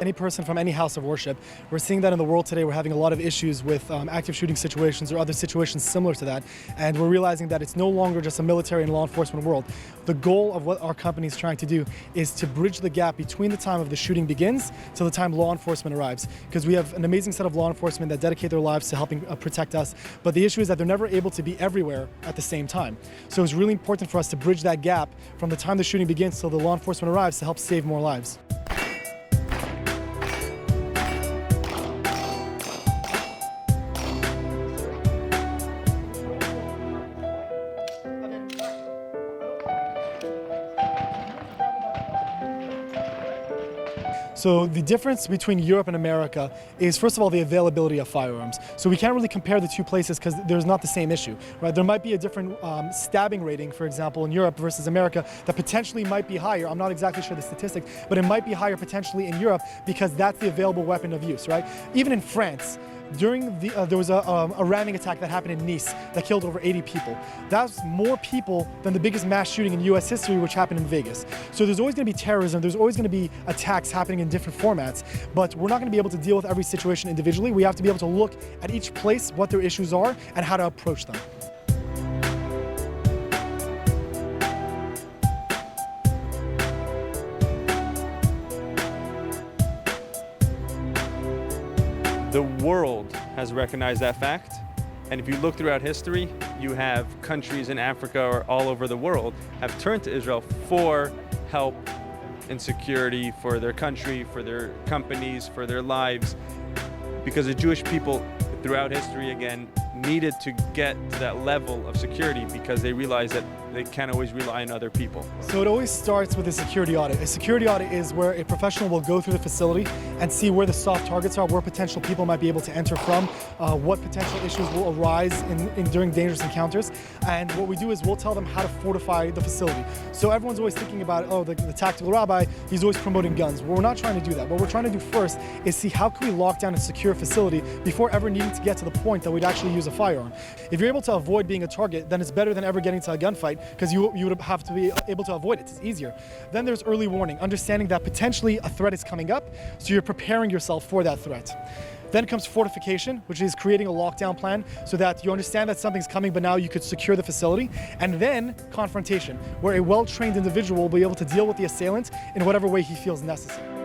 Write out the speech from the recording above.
Any person from any house of worship. We're seeing that in the world today. We're having a lot of issues with active shooting situations or other situations similar to that. And we're realizing that it's no longer just a military and law enforcement world. The goal of what our company is trying to do is to bridge the gap between the time of the shooting begins to the time law enforcement arrives. Because we have an amazing set of law enforcement that dedicate their lives to helping protect us. But the issue is that they're never able to be everywhere at the same time. So it's really important for us to bridge that gap from the time the shooting begins till the law enforcement arrives to help save more lives. So the difference between Europe and America is, first of all, the availability of firearms. So we can't really compare the two places because there's not the same issue, right? There might be a different stabbing rating, for example, in Europe versus America that potentially might be higher. I'm not exactly sure the statistic, but it might be higher potentially in Europe because that's the available weapon of use, right? Even in France, during there was a ramming attack that happened in Nice that killed over 80 people. That's more people than the biggest mass shooting in US history, which happened in Vegas. So there's always going to be terrorism, there's always going to be attacks happening in different formats, but we're not going to be able to deal with every situation individually. We have to be able to look at each place, what their issues are, and how to approach them. The world has recognized that fact, and if you look throughout history, you have countries in Africa or all over the world have turned to Israel for help and security for their country, for their companies, for their lives, because the Jewish people throughout history, again, needed to get to that level of security because they realized that they can't always rely on other people. So it always starts with a security audit. A security audit is where a professional will go through the facility and see where the soft targets are, where potential people might be able to enter from, what potential issues will arise during dangerous encounters. And what we do is we'll tell them how to fortify the facility. So everyone's always thinking about, oh, the tactical rabbi, he's always promoting guns. Well, we're not trying to do that. What we're trying to do first is see how can we lock down and secure a facility before ever needing to get to the point that we'd actually use a firearm. If you're able to avoid being a target, then it's better than ever getting to a gunfight because you would have to be able to avoid it. It's easier. Then there's early warning, understanding that potentially a threat is coming up, so you're preparing yourself for that threat. Then comes fortification, which is creating a lockdown plan so that you understand that something's coming, but now you could secure the facility. And then confrontation, where a well-trained individual will be able to deal with the assailant in whatever way he feels necessary.